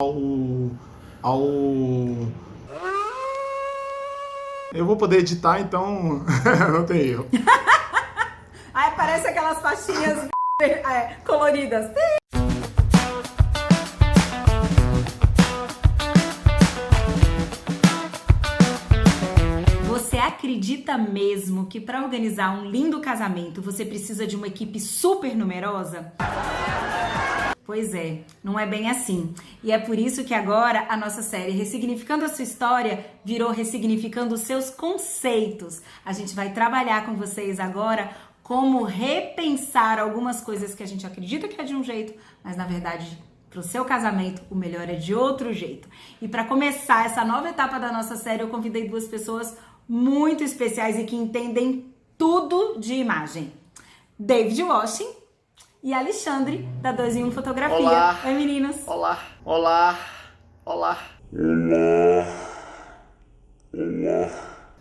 ao... Eu vou poder editar, então não tem erro. Aí parece aquelas faixinhas coloridas. Você acredita mesmo que para organizar um lindo casamento você precisa de uma equipe super numerosa? Pois é, não é bem assim. E é por isso que agora a nossa série Ressignificando a Sua História virou Ressignificando os Seus Conceitos. A gente vai trabalhar com vocês agora como repensar algumas coisas que a gente acredita que é de um jeito, mas na verdade, para o seu casamento, o melhor é de outro jeito. E para começar essa nova etapa da nossa série, eu convidei duas pessoas muito especiais e que entendem tudo de imagem. David Washington e Alexandre, da 2 em 1 Fotografia. Olá. Oi, meninos. Olá, olá, olá.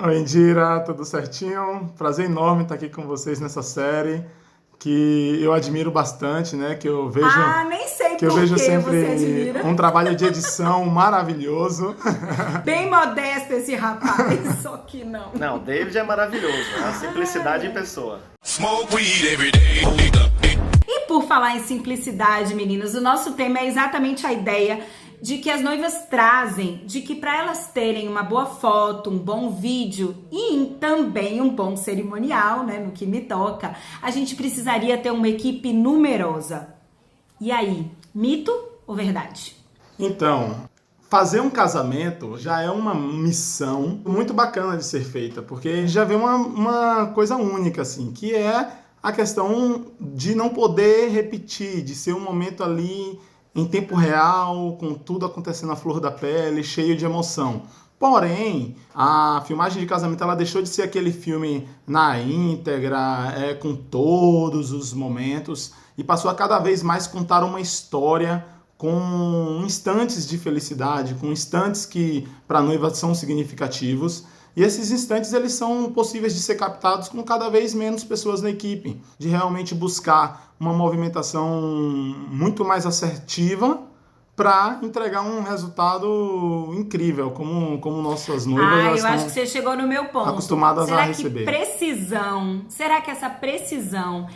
Oi, Indira, tudo certinho? Prazer enorme estar aqui com vocês nessa série que eu admiro bastante, né? Que eu vejo, Nem sei que eu por vejo que sempre você admira. um trabalho de edição maravilhoso. Bem modesto esse rapaz, só que não. Não, David é maravilhoso, a simplicidade em pessoa. Smoke weed every day. E por falar em simplicidade, meninos, o nosso tema é exatamente a ideia de que as noivas trazem, de que para elas terem uma boa foto, um bom vídeo e também um bom cerimonial, né, no que me toca, a gente precisaria ter uma equipe numerosa. E aí, mito ou verdade? Então, fazer um casamento já é uma missão muito bacana de ser feita, porque a gente já vê uma coisa única, assim, que é a questão de não poder repetir, de ser um momento ali em tempo real, com tudo acontecendo à flor da pele, cheio de emoção. Porém, a filmagem de casamento ela deixou de ser aquele filme na íntegra, com todos os momentos, e passou a cada vez mais contar uma história com instantes de felicidade, com instantes que para a noiva são significativos. E esses instantes eles são possíveis de ser captados com cada vez menos pessoas na equipe, de realmente buscar uma movimentação muito mais assertiva para entregar um resultado incrível, como nossas noivas eu acho que você chegou no meu ponto. acostumadas a receber. Será que essa precisão,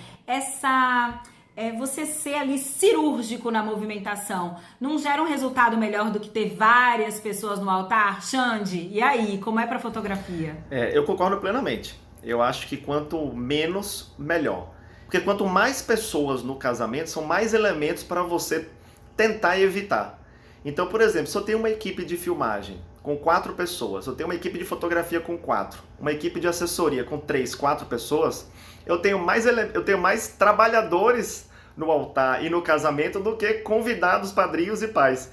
você ser ali cirúrgico na movimentação, não gera um resultado melhor do que ter várias pessoas no altar? Xande, e aí, como é pra fotografia? Eu concordo plenamente. Eu acho que quanto menos, melhor. Porque quanto mais pessoas no casamento, são mais elementos para você tentar evitar. Então, por exemplo, se eu tenho uma equipe de filmagem com 4 pessoas, eu tenho uma equipe de fotografia com 4, uma equipe de assessoria com 3, 4 pessoas, eu tenho mais trabalhadores no altar e no casamento do que convidados, padrinhos e pais.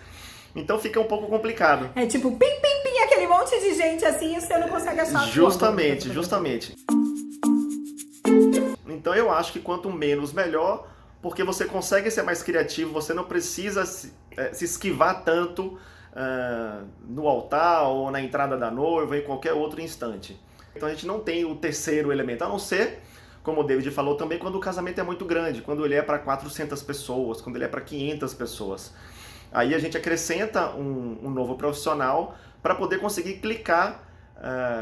Então fica um pouco complicado. É tipo, pim, pim, pim, aquele monte de gente assim e você não consegue achar a sua. Justamente. Então eu acho que quanto menos, melhor, porque você consegue ser mais criativo, você não precisa se esquivar tanto no altar ou na entrada da noiva, em qualquer outro instante. Então a gente não tem o terceiro elemento, a não ser, como o David falou também, quando o casamento é muito grande, quando ele é para 400 pessoas, quando ele é para 500 pessoas. Aí a gente acrescenta um novo profissional para poder conseguir clicar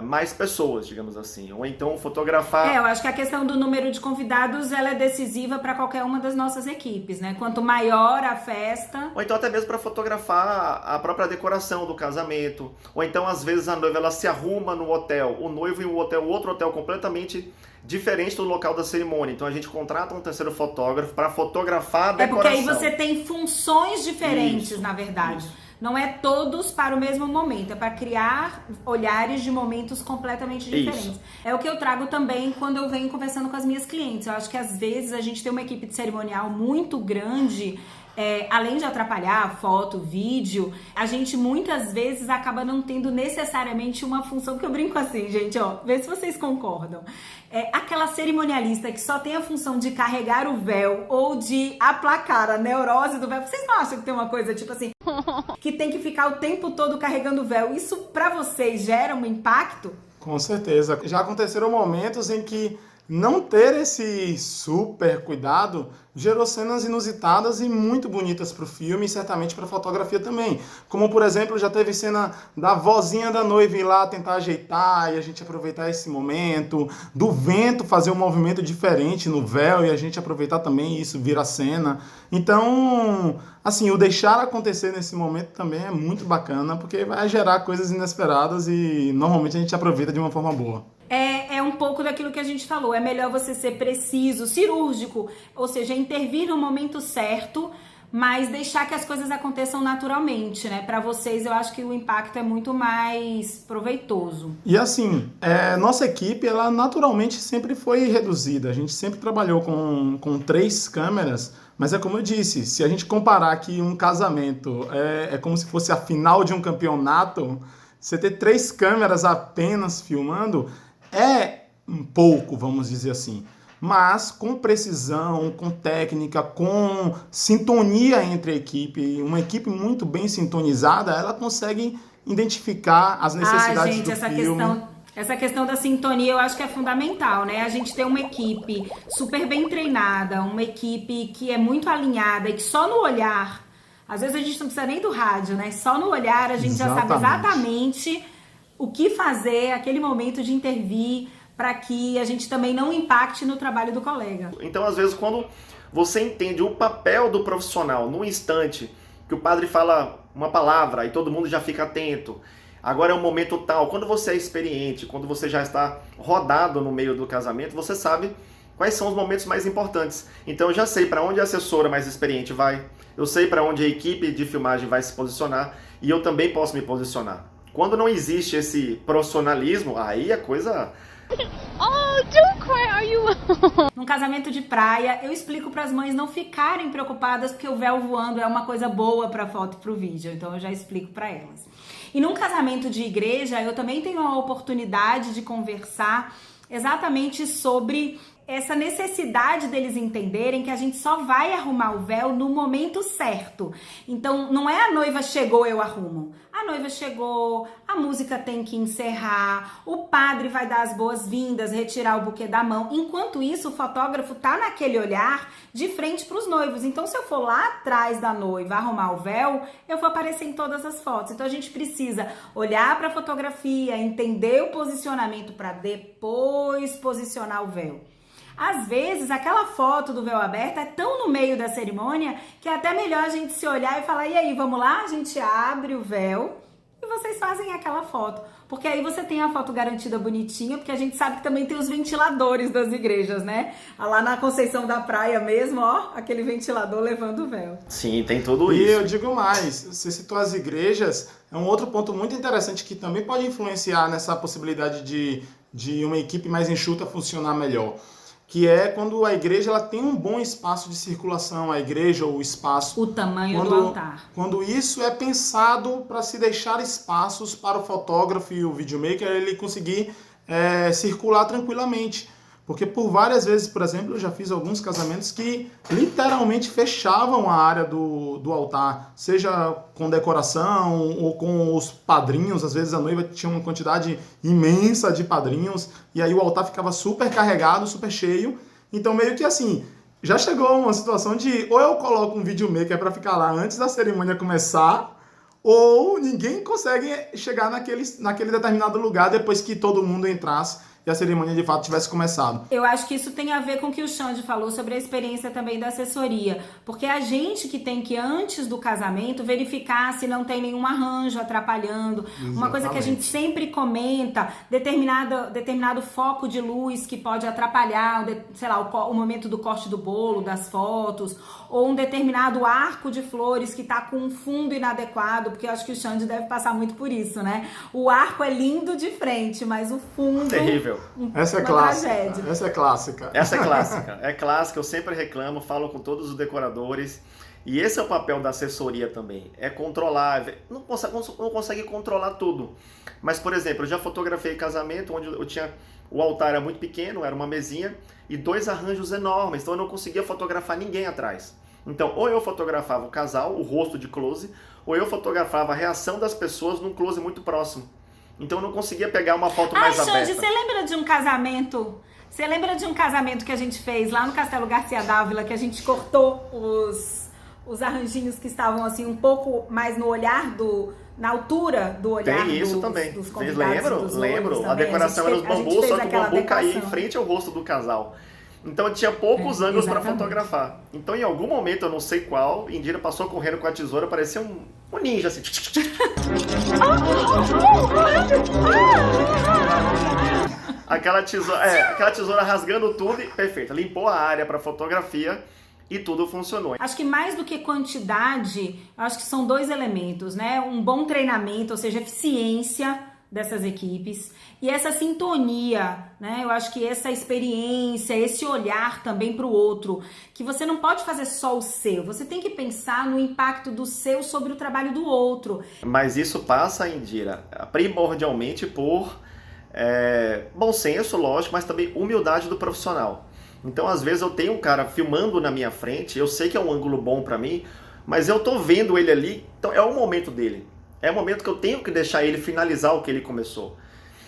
mais pessoas, digamos assim. Ou então fotografar... Eu acho que a questão do número de convidados ela é decisiva para qualquer uma das nossas equipes, né? Quanto maior a festa... Ou então até mesmo para fotografar a própria decoração do casamento. Ou então, às vezes, a noiva ela se arruma no hotel, o noivo em um hotel, outro hotel completamente diferente do local da cerimônia. Então a gente contrata um terceiro fotógrafo para fotografar a decoração. Porque aí você tem funções diferentes, Isso, na verdade. isso. Não é todos para o mesmo momento, é para criar olhares de momentos completamente diferentes. Isso. É o que eu trago também quando eu venho conversando com as minhas clientes. Eu acho que às vezes a gente tem uma equipe de cerimonial muito grande, além de atrapalhar foto, vídeo, a gente muitas vezes acaba não tendo necessariamente uma função, que eu brinco assim, gente, ó, vê se vocês concordam. Aquela cerimonialista que só tem a função de carregar o véu ou de aplacar a neurose do véu. Vocês não acham que tem uma coisa tipo assim, que tem que ficar o tempo todo carregando o véu? Isso pra vocês gera um impacto? Com certeza. Já aconteceram momentos em que Não ter esse super cuidado gerou cenas inusitadas e muito bonitas para o filme e certamente para a fotografia também. Como, por exemplo, já teve cena da vozinha da noiva ir lá tentar ajeitar e a gente aproveitar esse momento, do vento fazer um movimento diferente no véu e a gente aproveitar também e isso vira cena. Então, assim, o deixar acontecer nesse momento também é muito bacana, porque vai gerar coisas inesperadas e normalmente a gente aproveita de uma forma boa. É um pouco daquilo que a gente falou, é melhor você ser preciso, cirúrgico, ou seja, intervir no momento certo, mas deixar que as coisas aconteçam naturalmente, né? Para vocês, eu acho que o impacto é muito mais proveitoso. E assim, nossa equipe, ela naturalmente sempre foi reduzida, a gente sempre trabalhou com 3 câmeras, mas é como eu disse, se a gente comparar que um casamento é como se fosse a final de um campeonato, você ter 3 câmeras apenas filmando é um pouco, vamos dizer assim, mas com precisão, com técnica, com sintonia entre a equipe, uma equipe muito bem sintonizada, ela consegue identificar as necessidades gente, do filme. Essa questão da sintonia eu acho que é fundamental, né? A gente ter uma equipe super bem treinada, uma equipe que é muito alinhada e que só no olhar, às vezes a gente não precisa nem do rádio, né? Só no olhar a gente já sabe exatamente o que fazer, aquele momento de intervir, para que a gente também não impacte no trabalho do colega. Então, às vezes, quando você entende o papel do profissional no instante que o padre fala uma palavra e todo mundo já fica atento, agora é um momento tal, quando você é experiente, quando você já está rodado no meio do casamento, você sabe quais são os momentos mais importantes. Então, eu já sei para onde a assessora mais experiente vai, eu sei para onde a equipe de filmagem vai se posicionar e eu também posso me posicionar. Quando não existe esse profissionalismo, aí a coisa... Oh, don't cry, are you? Num casamento de praia, eu explico para as mães não ficarem preocupadas porque o véu voando é uma coisa boa para foto e para o vídeo, então eu já explico para elas. E num casamento de igreja, eu também tenho a oportunidade de conversar exatamente sobre essa necessidade deles entenderem que a gente só vai arrumar o véu no momento certo. Então, não é a noiva chegou, eu arrumo. A noiva chegou, a música tem que encerrar, o padre vai dar as boas-vindas, retirar o buquê da mão. Enquanto isso, o fotógrafo tá naquele olhar de frente para os noivos. Então, se eu for lá atrás da noiva arrumar o véu, eu vou aparecer em todas as fotos. Então, a gente precisa olhar para a fotografia, entender o posicionamento para depois posicionar o véu. Às vezes, aquela foto do véu aberto é tão no meio da cerimônia que é até melhor a gente se olhar e falar, e aí, vamos lá? A gente abre o véu e vocês fazem aquela foto. Porque aí você tem a foto garantida bonitinha, porque a gente sabe que também tem os ventiladores das igrejas, né? Lá na Conceição da Praia mesmo, ó, aquele ventilador levando o véu. Sim, tem tudo isso. E eu digo mais, você citou as igrejas, é um outro ponto muito interessante que também pode influenciar nessa possibilidade de uma equipe mais enxuta funcionar melhor. Que é quando a igreja ela tem um bom espaço de circulação, a igreja ou o espaço. O tamanho do altar. Quando isso é pensado para se deixar espaços para o fotógrafo e o videomaker ele conseguir circular tranquilamente. Porque por várias vezes, por exemplo, eu já fiz alguns casamentos que literalmente fechavam a área do altar, seja com decoração ou com os padrinhos. Às vezes a noiva tinha uma quantidade imensa de padrinhos e aí o altar ficava super carregado, super cheio. Então meio que assim, já chegou uma situação de ou eu coloco um videomaker para ficar lá antes da cerimônia começar, ou ninguém consegue chegar naquele determinado lugar depois que todo mundo entrasse e a cerimônia de fato tivesse começado. Eu acho que isso tem a ver com o que o Xande falou sobre a experiência também da assessoria, porque a gente que tem que, antes do casamento, verificar se não tem nenhum arranjo atrapalhando. Exatamente. Uma coisa que a gente sempre comenta, determinado foco de luz que pode atrapalhar, sei lá, o momento do corte do bolo, das fotos, ou um determinado arco de flores que tá com um fundo inadequado, porque eu acho que o Xande deve passar muito por isso, né? O arco é lindo de frente, mas o fundo... Terrível. Essa é clássica. Essa é clássica. Essa é clássica. É clássica, eu sempre reclamo, falo com todos os decoradores. E esse é o papel da assessoria também. É controlar. Não consegue controlar tudo. Mas, por exemplo, eu já fotografei casamento onde eu tinha... O altar era muito pequeno, era uma mesinha, e 2 arranjos enormes. Então eu não conseguia fotografar ninguém atrás. Então, ou eu fotografava o casal, o rosto de close, ou eu fotografava a reação das pessoas num close muito próximo. Então eu não conseguia pegar uma foto mais aberta. Xande, você lembra de um casamento Você lembra de um casamento que a gente fez lá no Castelo Garcia Dávila, que a gente cortou os arranjinhos que estavam assim um pouco mais no olhar na altura do olhar Tem isso também. dos Vocês convidados. lembram? A decoração era os bambus, só que o bambu caía em frente ao rosto do casal. Então tinha poucos ângulos para fotografar. Então em algum momento, eu não sei qual, Indira passou correndo com a tesoura, parecia um ninja assim. Aquela tesoura rasgando tudo e perfeito. Limpou a área para fotografia e tudo funcionou. Acho que mais do que quantidade, acho que são 2 elementos, né? Um bom treinamento, ou seja, eficiência dessas equipes e essa sintonia, né? Eu acho que essa experiência, esse olhar também para o outro, que você não pode fazer só o seu, você tem que pensar no impacto do seu sobre o trabalho do outro. Mas isso passa, Indira, primordialmente por bom senso, lógico, mas também humildade do profissional. Então, às vezes, eu tenho um cara filmando na minha frente, eu sei que é um ângulo bom pra mim, mas eu tô vendo ele ali, então é o momento dele. É o momento que eu tenho que deixar ele finalizar o que ele começou.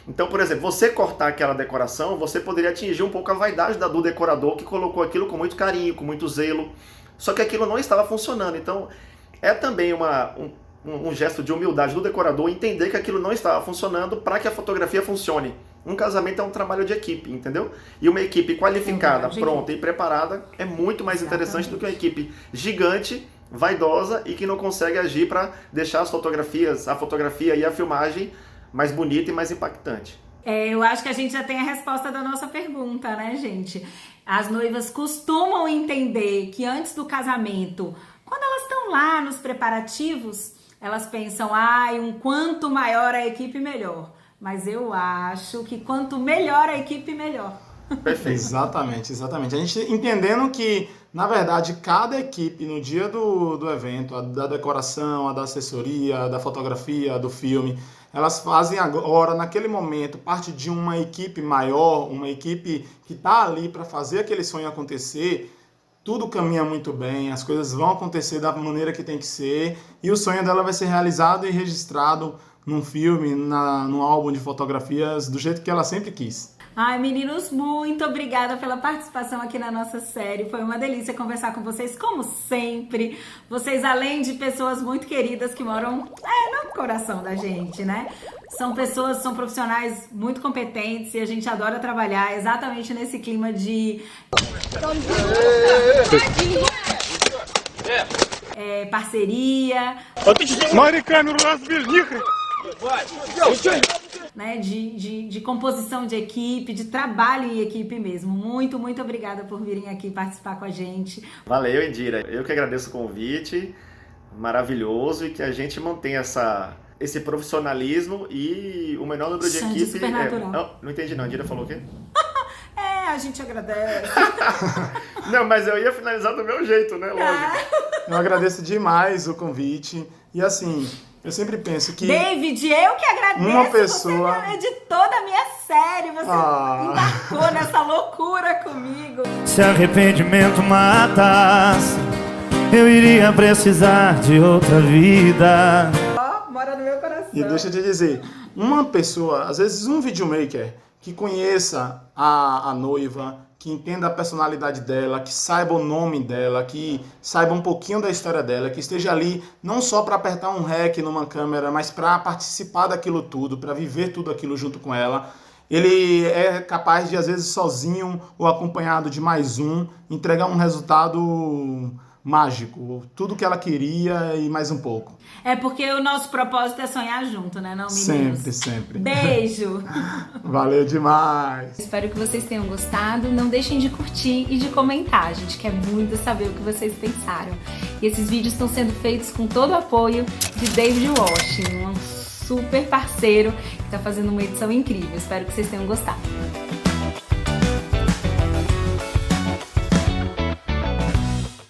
Então, por exemplo, você cortar aquela decoração, você poderia atingir um pouco a vaidade do decorador que colocou aquilo com muito carinho, com muito zelo, só que aquilo não estava funcionando. Então, é também um gesto de humildade do decorador entender que aquilo não estava funcionando para que a fotografia funcione. Um casamento é um trabalho de equipe, entendeu? E uma equipe qualificada, pronta e preparada é muito mais interessante do que uma equipe gigante, vaidosa e que não consegue agir para deixar a fotografia e a filmagem mais bonita e mais impactante. Eu acho que a gente já tem a resposta da nossa pergunta, né, gente? As noivas costumam entender que antes do casamento, quando elas estão lá nos preparativos, elas pensam, um quanto maior a equipe, melhor. Mas eu acho que quanto melhor a equipe, melhor. Perfeito. Exatamente. A gente entendendo que, na verdade, cada equipe no dia do evento, a da decoração, a da assessoria, a da fotografia, a do filme, elas fazem agora, naquele momento, parte de uma equipe maior, uma equipe que está ali para fazer aquele sonho acontecer. Tudo caminha muito bem, as coisas vão acontecer da maneira que tem que ser e o sonho dela vai ser realizado e registrado num filme, num álbum de fotografias, do jeito que ela sempre quis. Ai, meninos, muito obrigada pela participação aqui na nossa série. Foi uma delícia conversar com vocês, como sempre. Vocês, além de pessoas muito queridas que moram no coração da gente, né? São profissionais muito competentes e a gente adora trabalhar exatamente nesse clima de parceria, né, de composição de equipe, de trabalho em equipe mesmo. Muito, muito obrigada por virem aqui participar com a gente. Valeu, Indira. Eu que agradeço o convite, maravilhoso, e que a gente mantenha esse profissionalismo e o menor número de equipe. Supernatural. Não entendi não, a Indira falou o quê? A gente agradece. Não, mas eu ia finalizar do meu jeito, né? Lógico. Eu agradeço demais o convite. E assim, eu sempre penso que... David, eu que agradeço. Uma pessoa... Você é editor da minha série. Você embarcou nessa loucura comigo. Se arrependimento matasse, eu iria precisar de outra vida. Mora no meu coração. E deixa eu te dizer, uma pessoa, às vezes um videomaker que conheça a noiva, que entenda a personalidade dela, que saiba o nome dela, que saiba um pouquinho da história dela, que esteja ali não só para apertar um REC numa câmera, mas para participar daquilo tudo, para viver tudo aquilo junto com ela. Ele é capaz de, às vezes, sozinho ou acompanhado de mais um, entregar um resultado mágico, tudo que ela queria e mais um pouco. É porque o nosso propósito é sonhar junto, né, não, meninos? Sempre. Beijo! Valeu demais! Espero que vocês tenham gostado. Não deixem de curtir e de comentar. A gente quer muito saber o que vocês pensaram. E esses vídeos estão sendo feitos com todo o apoio de David Washington, um super parceiro que está fazendo uma edição incrível. Espero que vocês tenham gostado.